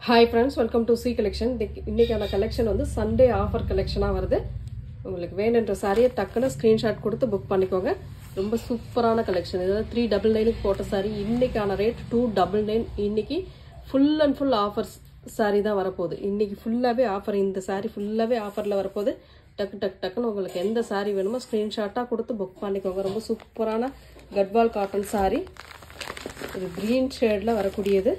Hi friends, welcome to C collection. இன்னைக்கான collection வந்து Sunday offer கலெக்ஷனா வருது. உங்களுக்கு வேணும்ன்ற சாரியை டக்குன்னு ஸ்கிரீன்ஷாட் கொடுத்து புக் பண்ணிக்கோங்க. ரொம்ப சூப்பரான கலெக்ஷன். இது 399 க்கு போட்ட சாரி. இன்னைக்கான ரேட் 299. இன்னைக்கு full and full offers sorry தான் வரப்போகுது. இன்னைக்கு ஃபுல்லாவே ஆஃபர். இந்த சாரி ஃபுல்லாவே ஆஃபர்ல வரப்போகுது. டக்குன்னு உங்களுக்கு எந்த சாரி வேணுமோ ஸ்கிரீன்ஷாட்டா கொடுத்து புக் பண்ணிக்கோங்க. ரொம்ப சூப்பரான கட்வால் காட்டன் சாரி. இது கிரீன் ஷேட்ல வரக்கூடியது.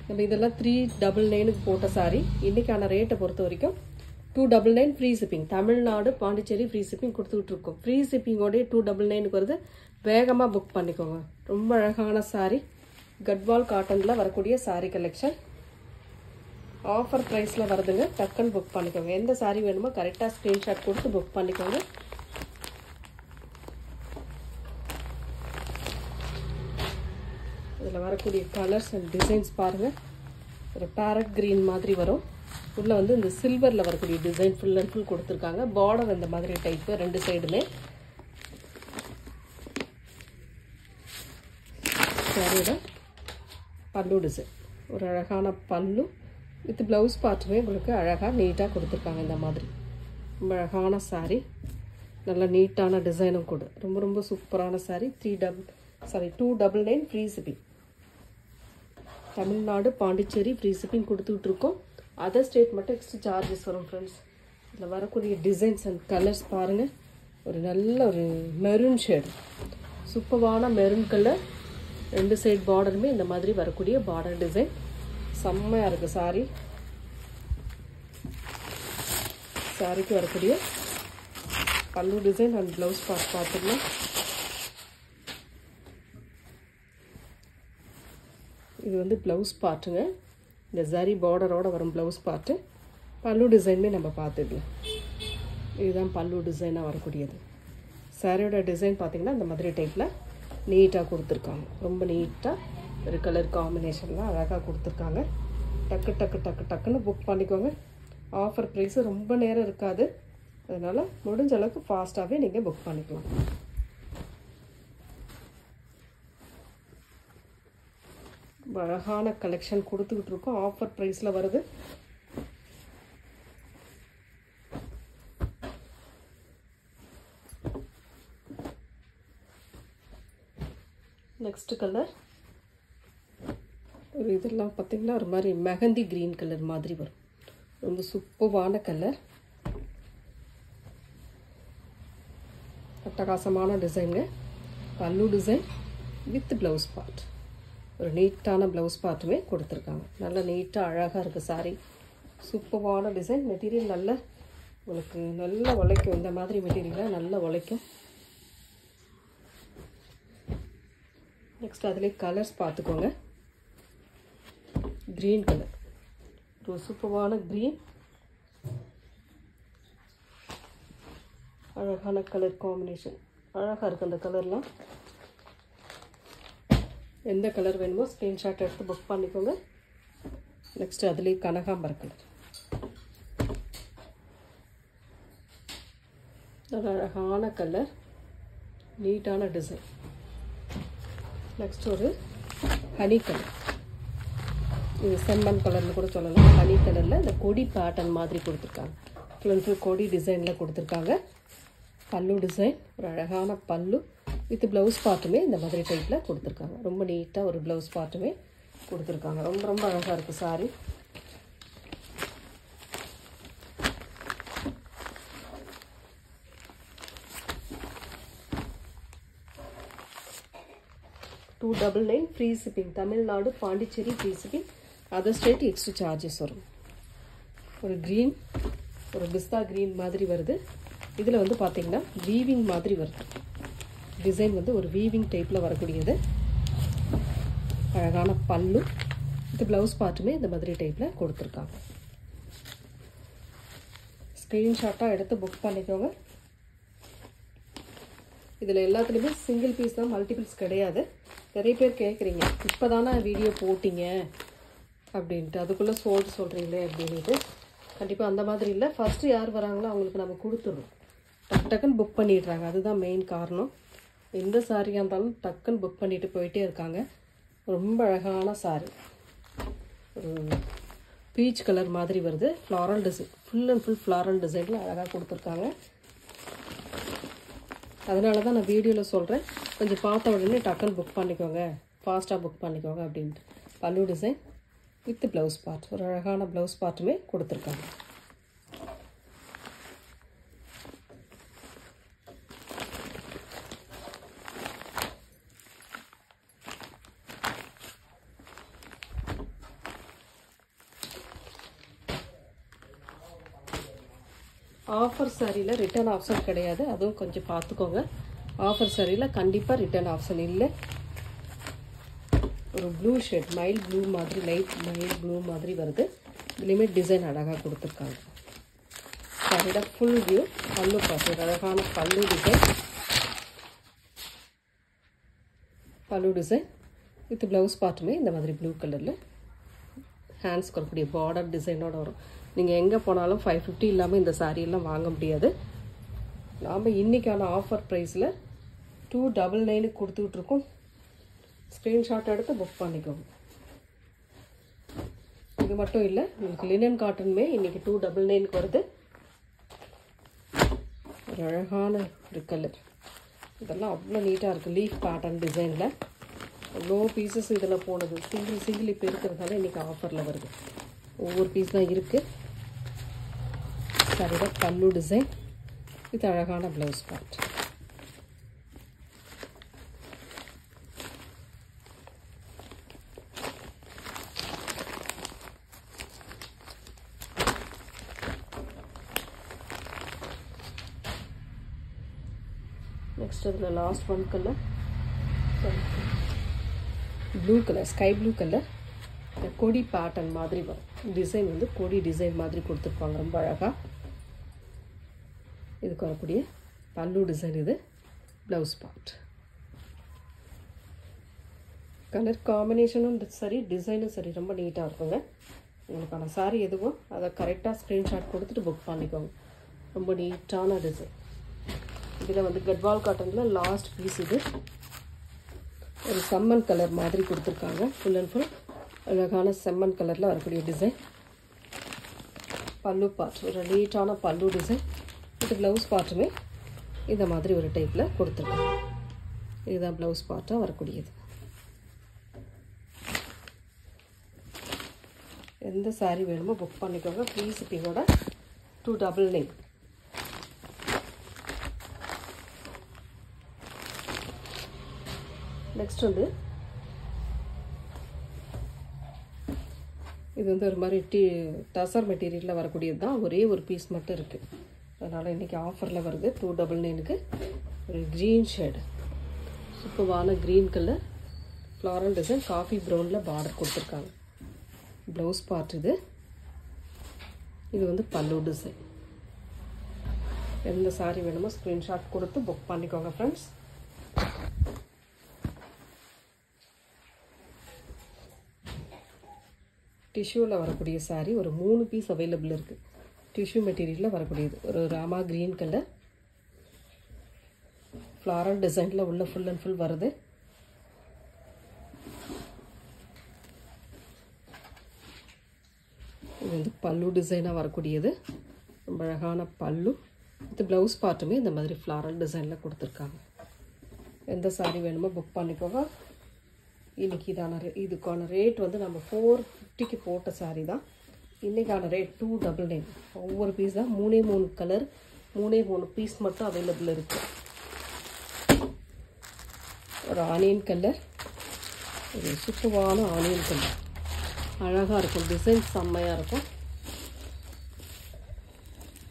நம்ம இதெல்லாம் 399 க்கு போட்ட சாரி. இன்னைக்கான ரேட்டை பொறுத்த வரைக்கும் 299 free shipping. Tamil Nadu Pondicherry free shipping கொடுத்துட்டு இருக்கோம். ஃப்ரீ ஷிப்பிங்கோட 299 க்கு வருது. வேகமா புக் பண்ணிக்கோங்க. ரொம்ப அழகான சாரி. கட்வால் காட்டன்ல வரக்கூடிய சாரி கலெக்ஷன். ஆஃபர் பிரைஸ்ல வருதுங்க. டக்குன்னு புக் பண்ணிக்கோங்க. எந்த சாரி வேணுமோ கரெக்டா ஸ்கிரீன்ஷாட் கொடுத்து புக் பண்ணிக்கோங்க. இதில் வரக்கூடிய கலர்ஸ் அண்ட் டிசைன்ஸ் பாருங்கள். ஒரு பேரட் கிரீன் மாதிரி வரும். உள்ளே வந்து இந்த சில்வரில் வரக்கூடிய டிசைன் ஃபுல் அண்ட் ஃபுல் கொடுத்துருக்காங்க. பார்டர் இந்த மாதிரி டைப்பு ரெண்டு சைடுமே. சாரியோட பல்லு டிசைன் ஒரு அழகான பல்லு வித் ப்ளவுஸ் பார்ட்டுமே உங்களுக்கு அழகாக நீட்டாக கொடுத்துருக்காங்க. இந்த மாதிரி ரொம்ப அழகான சாரி. நல்ல நீட்டான டிசைனும் கூட. ரொம்ப ரொம்ப சூப்பரான sorry. 299 free shipping. Tamil Nadu Pondicherry free shipping கொடுத்துட்டு இருக்கோம். அதர் ஸ்டேட் மட்டும் எக்ஸ்ட்ரா சார்ஜஸ் வரும் ஃப்ரெண்ட்ஸ். இதில் வரக்கூடிய டிசைன்ஸ் அண்ட் கலர்ஸ் பாருங்கள். ஒரு நல்ல ஒரு மெரூன் ஷேடு, சூப்பரான மெரூன் கலர். ரெண்டு சைடு பார்டருமே இந்த மாதிரி வரக்கூடிய பார்டர் டிசைன் செம்மையாக இருக்குது சாரி. சாரிக்கு வரக்கூடிய பல்லு டிசைன் அண்ட் ப்ளவுஸ் பார்த்துக்கலாம். இது வந்து ப்ளவுஸ் பார்ட்டுங்க. இந்த ஜரி பார்டரோட வரும் ப்ளவுஸ் பார்ட்டு. பல்லு டிசைனுமே நம்ம பார்த்துக்கலாம். இதுதான் பல்லு டிசைனாக வரக்கூடியது. சாரியோட டிசைன் பார்த்திங்கன்னா இந்த மாதிரி டைப்பில் நீட்டாக கொடுத்துருக்காங்க. ரொம்ப நீட்டாக ஒரு கலர் காம்பினேஷன்லாம் அழகாக கொடுத்துருக்காங்க. டக்குன்னு புக் பண்ணிக்கோங்க. ஆஃபர் ப்ரைஸு ரொம்ப நேரம் இருக்காது. அதனால் முடிஞ்ச அளவுக்கு ஃபாஸ்ட்டாகவே நீங்கள் புக் பண்ணிக்கலாம். அழகான கலெக்ஷன் கொடுத்துக்கிட்டு இருக்கோம். ஆஃபர் ப்ரைஸில் வருது. நெக்ஸ்ட் கலர் ஒரு இதெல்லாம் பார்த்தீங்கன்னா ஒரு மாதிரி மெஹந்தி கிரீன் கலர் மாதிரி வரும். ரொம்ப சூப்பரான கலர். அட்டகாசமான டிசைனுங்க. பல்லு டிசைன் வித் ப்ளவுஸ் பார்ட். ஒரு நீட்டான ப்ளவுஸ் பார்ட்டுமே கொடுத்துருக்காங்க. நல்ல நீட்டாக அழகாக இருக்குது சாரி. சூப்பரான டிசைன். மெட்டீரியல் நல்ல உங்களுக்கு நல்லா உழைக்கும். இந்த மாதிரி மெட்டீரியலாக நல்லா உழைக்கும். நெக்ஸ்ட் அதிலே கலர்ஸ் பார்த்துக்கோங்க. க்ரீன் கலர், ஒரு சூப்பரான க்ரீன். அழகான கலர் காம்பினேஷன். அழகாக இருக்குது அந்த கலர்லாம். எந்த கலர் வேணுமோ ஸ்க்ரீன்ஷாட் எடுத்து புக் பண்ணிக்கோங்க. நெக்ஸ்ட் அதுலேயே கனகாம்பர கலர். நல்ல அழகான கலர், நீட்டான டிசைன். நெக்ஸ்ட் ஒரு ஹனி கலர். இது செம்மண் கலர்னு கூட சொல்லலாம். ஹனி கலரில் இந்த கொடி பேட்டர்ன் மாதிரி கொடுத்துருக்காங்க. ஃபுல் அண்ட் ஃபுல் கொடி டிசைனில் கொடுத்துருக்காங்க. பல்லு டிசைன் ஒரு அழகான பல்லு வித் ப்ளவுஸ் பார்ட்டுமே இந்த மாதிரி டைப்பில் கொடுத்துருக்காங்க. ரொம்ப நீட்டாக ஒரு ப்ளவுஸ் பார்ட்டுமே கொடுத்துருக்காங்க. ரொம்ப ரொம்ப அழகாக இருக்குது sorry. $299 free shipping. Tamil Nadu Pondicherry free shipping. Other state extra charges வரும். ஒரு க்ரீன், ஒரு பிஸ்தா க்ரீன் மாதிரி வருது. இதில் வந்து பார்த்திங்கன்னா வீவிங் மாதிரி வருது. டிசைன் வந்து ஒரு வீவிங் டைப்பில் வரக்கூடியது. அழகான பல்லு இது ப்ளவுஸ் பார்ட்டுமே இந்த மாதிரி டைப்பில் கொடுத்துருக்காங்க. ஸ்க்ரீன்ஷாட்டாக எடுத்து புக் பண்ணிக்கோங்க. இதில் எல்லாத்துலேயுமே சிங்கிள் பீஸ் தான், மல்டிபிள்ஸ் கிடையாது. நிறைய பேர் கேட்குறீங்க, இப்போ தானே வீடியோ போட்டிங்க அப்படின்ட்டு, அதுக்குள்ளே சொல்கிறீங்களே அப்படின்ட்டு. கண்டிப்பாக அந்த மாதிரி இல்லை. ஃபஸ்ட்டு யார் வராங்களோ அவங்களுக்கு நம்ம கொடுத்துட்றோம். டக்குன்னு புக் பண்ணிடுறாங்க. அதுதான் மெயின் காரணம். எந்த சாரியாக இருந்தாலும் டக்குன்னு புக் பண்ணிட்டு போயிட்டே இருக்காங்க. ரொம்ப அழகான சாரி. ஒரு பீச் கலர் மாதிரி வருது. Floral design, full and full floral டிசைனில் அழகாக கொடுத்துருக்காங்க. அதனால தான் நான் வீடியோவில் சொல்கிறேன், கொஞ்சம் பார்த்த உடனே டக்குன்னு புக் பண்ணிக்கோங்க, ஃபாஸ்ட்டாக புக் பண்ணிக்கோங்க அப்படின்ட்டு. பல்லு டிசைன் வித் ப்ளவுஸ் பார்ட், ஒரு அழகான ப்ளவுஸ் பார்ட்டுமே கொடுத்துருக்காங்க. ஆஃபர் சாரியில் ரிட்டர்ன் ஆப்ஷன் கிடையாது, அதுவும் கொஞ்சம் பார்த்துக்கோங்க. ஆஃபர் சாரியில் கண்டிப்பாக ரிட்டர்ன் ஆப்ஷன் இல்லை. ஒரு ப்ளூ ஷேட், மைல்ட் ப்ளூ மாதிரி, லைட் மைல்ட் ப்ளூ மாதிரி வருது. இதுலேயுமே டிசைன் அழகாக கொடுத்துருக்காங்க. சாரியோட ஃபுல் வியூ. பல்லு பார்த்து ஒரு அழகான பல்லு டிசைன், பல்லு டிசைன் வித் ப்ளவுஸ் பார்ட்டுமே இந்த மாதிரி ப்ளூ கலரில் ஹேண்ட்ஸ்க்கு வரக்கூடிய பார்டர் டிசைனோடு வரும். நீங்கள் எங்கே போனாலும் 550 இல்லாமல் இந்த சாரியெல்லாம் வாங்க முடியாது. நாம் இன்றைக்கான ஆஃபர் ப்ரைஸில் 299 கொடுத்துட்ருக்கோம். ஸ்க்ரீன்ஷாட் எடுத்து புக் பண்ணிக்கோங்க. இது மட்டும் இல்லை, உங்களுக்கு லினன் காட்டனுமே இன்றைக்கி 299 வருது. ஒரு அழகான ஒரு கலர், இதெல்லாம் அவ்வளோ நீட்டாக இருக்குது. லீஃப் பேட்டர்ன் டிசைனில் அவ்வளோ பீசஸ் இதில் போனது. சிங்கிள் இப்போ இருக்கிறதால இன்றைக்கி ஆஃபரில் வருது. ஒவ்வொரு பீஸ் தான் இருக்குது. சாரியோட பல்லு டிசைன் வித் அழகான ப்ளவுஸ் பார்ட். நெக்ஸ்ட் அதில் last one colour blue colour, sky blue colour. இந்த கொடி பேட்டர்ன் மாதிரி வரும். டிசைன் வந்து கொடி டிசைன் மாதிரி கொடுத்துருப்பாங்க, ரொம்ப அழகாக. இதுக்கு வரக்கூடிய பல்லு டிசைன், இது ப்ளவுஸ் பார்ட். கலர் காம்பினேஷனும் சரி, டிசைனும் சரி, ரொம்ப நீட்டாக இருக்குங்க. உங்களுக்கான சாரி எதுவோ அதை கரெக்டாக ஸ்க்ரீன்ஷாட் கொடுத்துட்டு புக் பண்ணிக்கோங்க. ரொம்ப நீட்டான டிசைன். இதில் வந்து கட்வால் காட்டனில் லாஸ்ட் பீஸ். இது ஒரு செம்மன் கலர் மாதிரி கொடுத்துருக்காங்க. ஃபுல் அண்ட் ஃபுல் அழகான செம்மன் கலரில் வரக்கூடிய டிசைன். பல்லு பார்ட் ஒரு நீட்டான பல்லு டிசைன். இது ப்ளவுஸ் பார்ட்டுமே இந்த மாதிரி ஒரு டைப்பில் கொடுத்துருக்காங்க. இதுதான் ப்ளவுஸ் பார்ட்டாக வரக்கூடியது. எந்த சாரீ வேணுமோ புக் பண்ணிக்கோங்க. ஃப்ரீ ஷிப்பிங்கோட 299. நெக்ஸ்ட் வந்து இது வந்து ஒரு மாதிரி டசர் மெட்டீரியலில் வரக்கூடியது தான். ஒரே ஒரு பீஸ் மட்டும் இருக்குது, அதனால் இன்றைக்கி ஆஃபரில் வருது. 299க்கு ஒரு க்ரீன் ஷேடு, சூப்பரான green colour floral design, coffee ப்ரௌனில் பார்டர் கொடுத்துருக்காங்க. ப்ளவுஸ் பார்ட் இது. இது வந்து பல்லு டிசைன். எந்த சாரீ வேணுமோ ஸ்க்ரீன்ஷாட் கொடுத்து புக் பண்ணிக்கோங்க ஃப்ரெண்ட்ஸ். டிஷ்யூவில் வரக்கூடிய சாரீ ஒரு 3 பீஸ் அவைலபிள் இருக்குது. டிஷ்யூ மெட்டீரியலில் வரக்கூடியது. ஒரு ராமா க்ரீன் கலர் ஃப்ளாரல் டிசைனில் உள்ள ஃபுல் அண்ட் ஃபுல் வருது. இது வந்து பல்லு டிசைனாக வரக்கூடியது. ரொம்ப அழகான பல்லு. இது ப்ளவுஸ் பார்ட்டுமே இந்த மாதிரி ஃப்ளாரல் டிசைனில் கொடுத்துருக்காங்க. எந்த சாரீ வேணுமோ புக் பண்ணிக்கோங்க. இன்றைக்கி இதுக்கான ரேட் வந்து நம்ம 450க்கு போட்ட சாரீ தான். இன்றைக்கான ரேட் 299. ஒவ்வொரு பீஸ் தான். 3 கலர், 3 பீஸ் மட்டும் அவைலபிள் இருக்குது. ஒரு ஆனியன் கலர், ஒரு சூப்பரான ஆனியன் கலர், அழகாக இருக்கும். டிசைன் செம்மையாக இருக்கும்.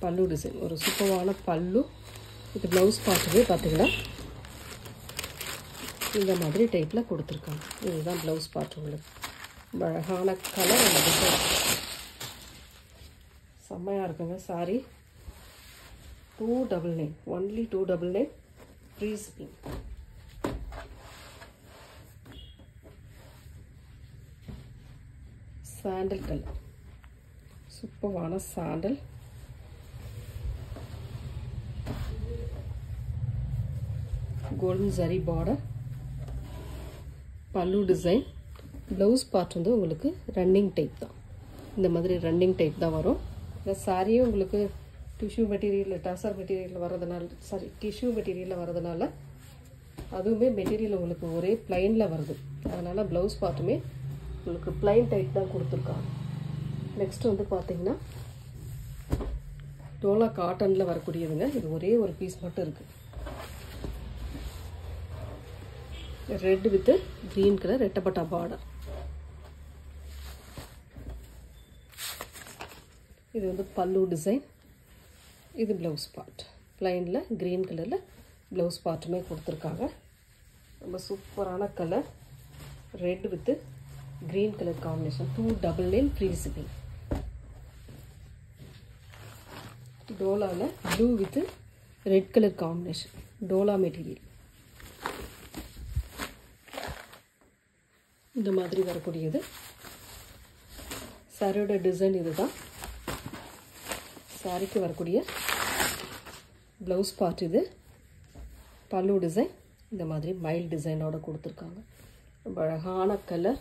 பல்லு டிசைன் ஒரு சூப்பரான பல்லு. இது ப்ளவுஸ் பார்ட்டுமே பார்த்தீங்கன்னா இந்த மாதிரி டைப்பில் கொடுத்துருக்காங்க. இதுதான் ப்ளவுஸ் பார்ட். உங்களுக்கு ரொம்ப அழகான கலர். அந்த டிசைன் செம்மையாக இருக்குங்க. Sorry 299, only 299 free shipping. Sandal colour, சூப்பரான சாண்டல். கோல்டன் ஜரி பார்டர், பல்லு டிசைன். ப்ளவுஸ் பார்ட் வந்து உங்களுக்கு ரன்னிங் டைப் தான். இந்த மாதிரி ரன்னிங் டைப் தான் வரும். இந்த சாரியும் உங்களுக்கு டிஷ்யூ மெட்டீரியல் டசர் மெட்டீரியல் வரதுனால டிஷ்யூ மெட்டீரியலில் வரதுனால அதுவுமே மெட்டீரியல் உங்களுக்கு ஒரே பிளைனில் வருது. அதனால் ப்ளவுஸ் பார்ட்டுமே உங்களுக்கு பிளைன் டைப் தான் கொடுத்துருக்காங்க. நெக்ஸ்ட் வந்து பார்த்தீங்கன்னா டோலா காட்டனில் வரக்கூடியதுங்க. இது ஒரே ஒரு பீஸ் மட்டும் இருக்குது. ரெட் வித் க்ரீன் கலர் ரெட்டப்பட்டா பார்டர். இது வந்து பல்லு டிசைன். இது ப்ளவுஸ் பார்ட் பிளைனில் க்ரீன் கலரில் ப்ளவுஸ் பார்ட்டுமே கொடுத்துருக்காங்க. ரொம்ப சூப்பரான colour red with green colour combination. 299 free shipping. டோலாவில் blue with red colour combination. டோலா மெட்டீரியல் இந்த மாதிரி வரக்கூடியது. சாரியோட டிசைன் இதுதான். சாரிக்கு வரக்கூடிய ப்ளவுஸ் பார்ட் இது. பல்லு டிசைன் இந்த மாதிரி மைல்டு டிசைனோட கொடுத்துருக்காங்க. ரொம்ப அழகான colour.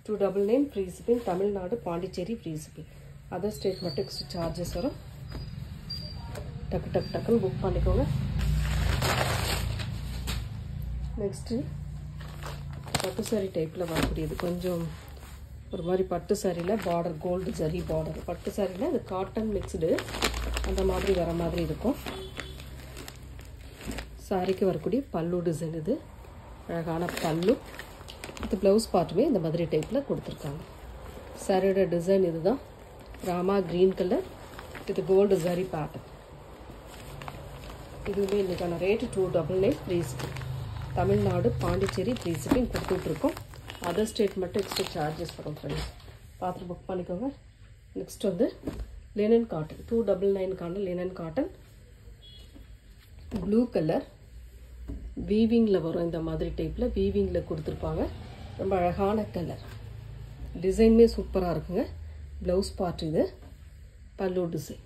299 free shipping. Tamil Nadu Pondicherry free shipping. Other state மட்டும் எக்ஸ்ட்ரா சார்ஜஸ் வரும். டக்குன்னு புக் பண்ணிக்கோங்க. நெக்ஸ்ட்டு பட்டு சாரி டைப்பில் வரக்கூடியது. கொஞ்சம் ஒரு மாதிரி பட்டு சாரியில் பார்டர் கோல்டு ஜரி பார்டர். பட்டு சாரியில் அது காட்டன் மிக்ஸ்டு அந்த மாதிரி வர மாதிரி இருக்கும். சாரிக்கு வரக்கூடிய பல்லு டிசைன் இது. அழகான பல்லு. இது ப்ளவுஸ் பார்ட்டுமே இந்த மாதிரி டைப்பில் கொடுத்துருக்காங்க. சாரியோட டிசைன் இதுதான். ராமா க்ரீன் கலர் இது கோல்டு ஜரி பேட்டர்ன். இதுவே இன்றைக்கான rate 299 free shipping. Tamil Nadu Pondicherry free shipping கொடுத்துட்ருக்கோம். அதர் ஸ்டேட் மட்டும் எக்ஸ்ட்ரா சார்ஜஸ் வரும் ஃப்ரெண்ட்ஸ். பார்த்து புக் பண்ணிக்கோங்க. நெக்ஸ்ட் வந்து linen cotton. 299 linen cotton. Blue colour வீவிங்கில் வரும். இந்த மாதிரி டைப்பில் வீவிங்கில் கொடுத்துருப்பாங்க. ரொம்ப அழகான கலர். டிசைனுமே சூப்பராக இருக்குங்க. ப்ளவுஸ் பார்ட் இது. பல்லு design.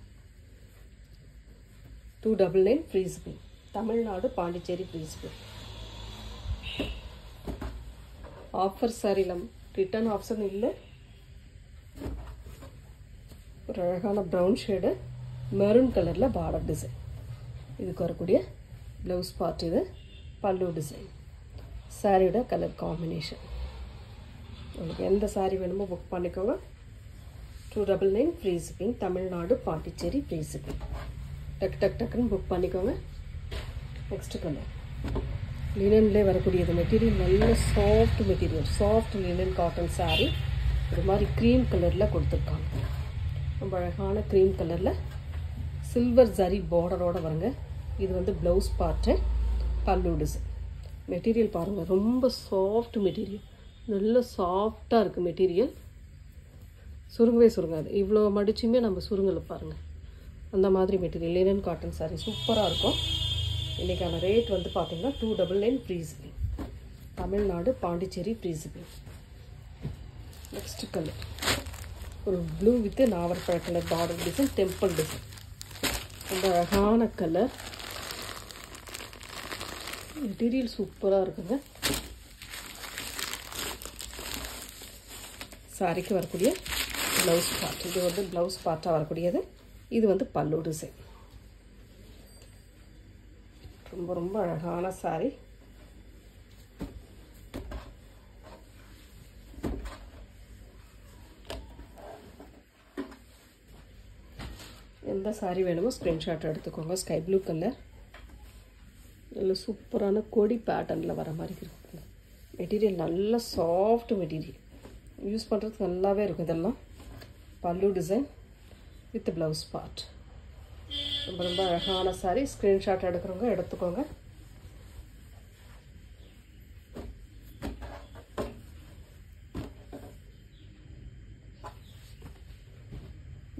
299 free shipping. Tamil Nadu Pondicherry free shipping. Offer சாரியில் ரிட்டர்ன் ஆப்ஷன் இல்லை. ஒரு அழகான ப்ரௌன் ஷேடு மெரூன் கலரில் பார்டர் டிசைன். இதுக்கு வரக்கூடிய ப்ளவுஸ் பார்ட் இது. பல்லு டிசைன். சாரியோட கலர் காம்பினேஷன். உங்களுக்கு எந்த சாரி வேணுமோ புக் பண்ணிக்கோங்க. 299 free shipping. Tamil Nadu Pondicherry free shipping. டக்குன்னு புக் பண்ணிக்கோங்க. நெக்ஸ்ட் கலர் லினன்லேயே வரக்கூடியது. மெட்டீரியல் நல்ல soft material. Soft linen cotton sari. ஒரு மாதிரி க்ரீம் கலரில் கொடுத்துருக்காங்க. ரொம்ப அழகான க்ரீம் கலரில் சில்வர் ஜரி பார்டரோடு வருங்க. இது வந்து ப்ளவுஸ் பார்ட்டு. பல்லு டிசைன். மெட்டீரியல் பாருங்கள். ரொம்ப சாஃப்ட் மெட்டீரியல். நல்ல சாஃப்டாக இருக்குது மெட்டீரியல். சுருங்கவே சுருங்காது. இவ்வளோ மடிச்சுமே நம்ம சுருங்கலை பாருங்கள். அந்த மாதிரி மெட்டீரியல் லினன் காட்டன் சாரீ சூப்பராக இருக்கும். இன்றைக்கான ரேட் வந்து பார்த்திங்கன்னா 299 free shipping. Tamil Nadu Pondicherry free shipping. Next colour ஒரு ப்ளூ வித் நாவற்பழ colour border design. Temple design. ரொம்ப அழகான கலர். மெட்டீரியல் சூப்பராக இருக்குங்க. சாரிக்கு வரக்கூடிய ப்ளவுஸ் பார்ட். இது வந்து ப்ளவுஸ் பார்ட்டாக வரக்கூடியது. இது வந்து பல்லு டிசைன். ரொம்ப அழகான சாரி. எந்த சாரி வேணுமோ ஸ்க்ரீன்ஷாட் எடுத்துக்கோங்க. Sky blue colour. நல்ல சூப்பரான கொடி பேட்டர்னில் வர மாதிரி இருக்குங்க. மெட்டீரியல் நல்ல சாஃப்ட் மெட்டீரியல். யூஸ் பண்ணுறதுக்கு நல்லாவே இருக்கும். இதெல்லாம் பல்லு டிசைன் வித் ப்ளவுஸ் பார்ட். ரொம்ப அழகான சாரி. ஸ்க்ரீன்ஷாட் எடுக்கிறவங்க எடுத்துக்கோங்க.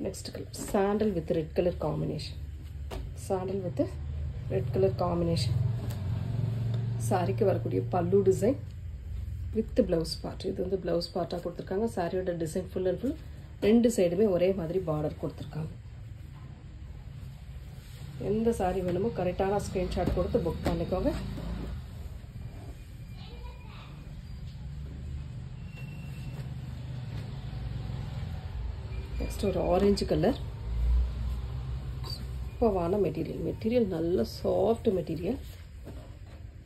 Next colour sandal with red colour combination. Sandal with red colour combination. சாரிக்கு வரக்கூடிய பல்லு டிசைன் வித் ப்ளவுஸ் பார்ட். இது வந்து ப்ளவுஸ் பார்ட்டாக கொடுத்துருக்காங்க. சாரியோட டிசைன் ஃபுல் அண்ட் ஃபுல் ரெண்டு சைடுமே ஒரே மாதிரி பார்டர் கொடுத்துருக்காங்க. எந்த சாரி வேணுமோ கரெக்டான ஸ்க்ரீன்ஷாட் கொடுத்து புக் பண்ணிக்கோங்க. நெக்ஸ்ட் ஒரு ஆரஞ்சு கலர். சூப்பரான மெட்டீரியல் நல்ல சாஃப்ட் மெட்டீரியல்,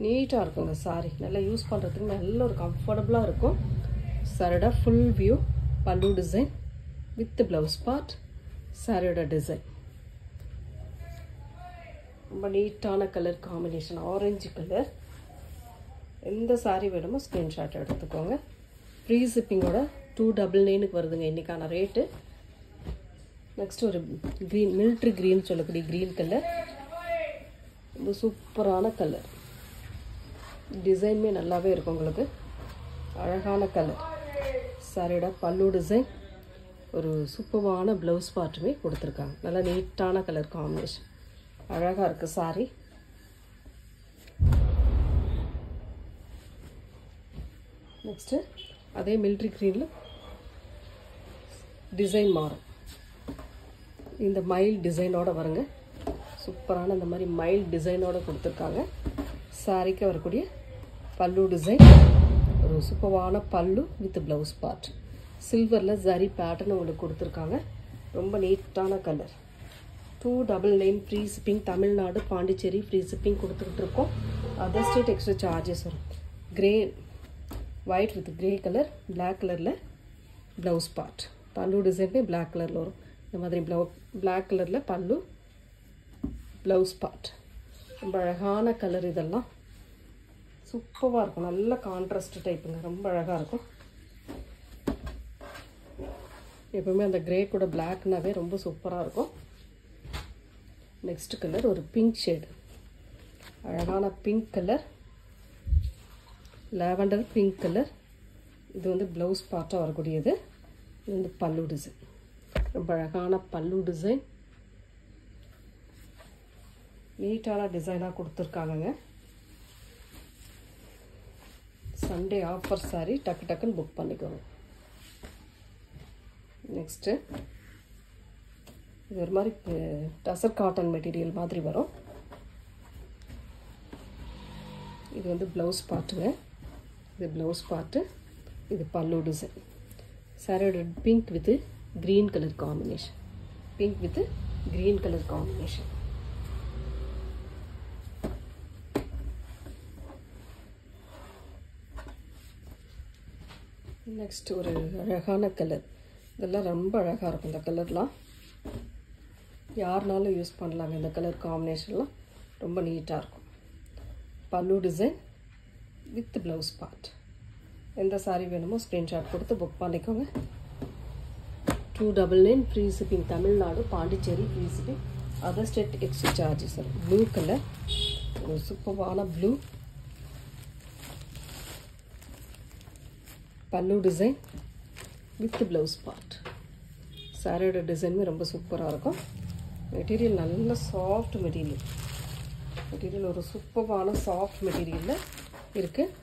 நீட்டாக இருக்குங்க. சாரி நல்லா யூஸ் பண்ணுறதுக்கு நல்ல ஒரு கம்ஃபர்டபுளாக இருக்கும். சாரியோட ஃபுல் வியூ, பல்லு டிசைன் வித் ப்ளவுஸ் பார்ட், சாரியோட டிசைன் ரொம்ப நீட்டான கலர் காம்பினேஷன், ஆரஞ்சு கலர். எந்த சாரி வேணுமோ ஸ்க்ரீன்ஷாட் எடுத்துக்கோங்க. ஃப்ரீ ஷிப்பிங்கோட 299க்கு வருதுங்க இன்றைக்கான ரேட்டு. நெக்ஸ்ட் ஒரு க்ரீன், மிலிட்ரி க்ரீன் சொல்லக்கூடிய க்ரீன் கலர், ரொம்ப சூப்பரான கலர். டிசைனுமே நல்லாவே இருக்கும் உங்களுக்கு, அழகான கலர். சாரியோட பல்லு டிசைன், ஒரு சூப்பரான ப்ளவுஸ் பார்ட்டுமே கொடுத்துருக்காங்க. நல்லா நீட்டான கலர் காம்பினேஷன், அழகாக இருக்குது சாரி. நெக்ஸ்ட்டு அதே மிலிட்ரி க்ரீனில் டிசைன் மாறும். இந்த மைல் டிசைனோட வருங்க, சூப்பரான இந்த மாதிரி மைல் டிசைனோட கொடுத்துருக்காங்க. சாரிக்கு வரக்கூடிய பல்லு டிசைன், ஒரு சூப்பரான பல்லு வித் ப்ளவுஸ் பார்ட். சில்வரில் ஜரி பேட்டர்ன் உங்களுக்கு கொடுத்துருக்காங்க. ரொம்ப நீட்டான colour. 299 free shipping. Tamil Nadu, Pondicherry free shipping கொடுத்துக்கிட்டு இருக்கோம். அதர் ஸ்டேட் எக்ஸ்ட்ரா சார்ஜஸ் வரும். Grey, white with grey colour, black கலரில் ப்ளவுஸ் பார்ட். பல்லு டிசைன்மே பிளாக் கலரில் வரும். இந்த மாதிரி பிளாக் கலரில் பல்லு, ப்ளவுஸ் பார்ட். ரொம்ப அழகான கலர். இதெல்லாம் சூப்பராக இருக்கும், நல்ல கான்ட்ராஸ்ட் டைப்புங்க, ரொம்ப அழகாக இருக்கும். எப்பவுமே அந்த கிரே கூட பிளாக்னாவே ரொம்ப சூப்பராக இருக்கும். நெக்ஸ்ட் கலர் ஒரு பிங்க் ஷேடு, அழகான pink colour, lavender pink colour. இது வந்து ப்ளவுஸ் பார்ட்டாக வரக்கூடியது. இது வந்து பல்லு டிசைன், ரொம்ப அழகான பல்லு டிசைன், நீட்டான டிசைனாக கொடுத்துருக்காங்க. சண்டே ஆஃபர் சாரி, டக்கு டக்குன்னு புக் பண்ணிக்கோங்க. நெக்ஸ்ட்டு இது ஒரு மாதிரி டசர் காட்டன் மெட்டீரியல் மாதிரி வரும். இது வந்து ப்ளவுஸ் பார்ட்டுங்க, இது ப்ளவுஸ் பார்ட்டு, இது பல்லு டிசைன். சாரியோட pink with green colour combination, pink with green colour combination. Next ஒரு அழகான கலர். இதெல்லாம் ரொம்ப அழகாக இருக்கும். இந்த கலர்லாம் யாருனாலும் யூஸ் பண்ணலாங்க. இந்த கலர் காம்பினேஷன்லாம் ரொம்ப நீட்டாக இருக்கும். பல்லு டிசைன் வித் ப்ளவுஸ் பார்ட். எந்த சாரி வேணுமோ ஸ்க்ரீன்ஷாட் கொடுத்து புக் பண்ணிக்கோங்க. 299 free shipping. Tamil Nadu, Pondicherry free shipping. Other state extra charges. Blue colour, ஒரு சூப்பரான ப்ளூ. பல்லு டிசைன் வித் ப்ளவுஸ் பார்ட். சாரியோட டிசைனுமே ரொம்ப சூப்பராக இருக்கும். மெட்டீரியல் நல்ல சாஃப்ட் மெட்டீரியல் ஒரு சூப்பரான சாஃப்ட் மெட்டீரியலில் இருக்குது.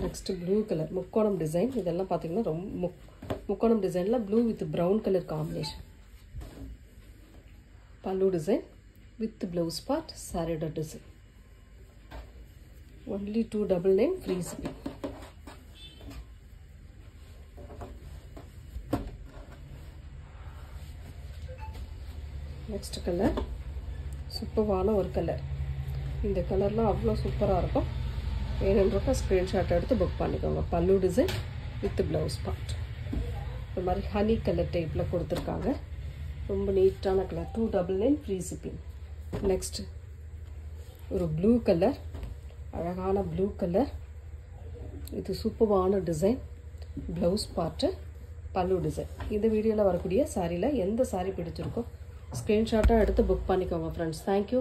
நெக்ஸ்ட் ப்ளூ கலர், முக்கோணம் டிசைன். இதெல்லாம் பார்த்தீங்கன்னா ரொம்ப முக்கோணம் டிசைனில் blue with brown colour combination. பல்லு டிசைன் வித் ப்ளவுஸ் பார்ட், சாரியோட design. only 299 free shipping. Next colour சூப்பரான ஒரு கலர். இந்த கலர்லாம் அவ்வளோ சூப்பராக இருக்கும். வேணுன்றப்ப ஸ்க்ரீன்ஷாட் எடுத்து புக் பண்ணிக்கோங்க. பல்லு டிசைன் வித் ப்ளவுஸ் பார்ட். இந்த மாதிரி ஹனி கலர் டைப்பில் கொடுத்துருக்காங்க. ரொம்ப நீட்டான கலர். 299 free shipping. நெக்ஸ்ட் ஒரு ப்ளூ கலர், அழகான ப்ளூ கலர். இது சூப்பரான டிசைன். ப்ளவுஸ் பார்ட்டு, பல்லு டிசைன். இந்த வீடியோவில் வரக்கூடிய சாரியில் எந்த சாரி பிடிச்சிருக்கோ ஸ்க்ரீன்ஷாட்டாக எடுத்து புக் பண்ணிக்கோங்க ஃப்ரெண்ட்ஸ். தேங்க்யூ.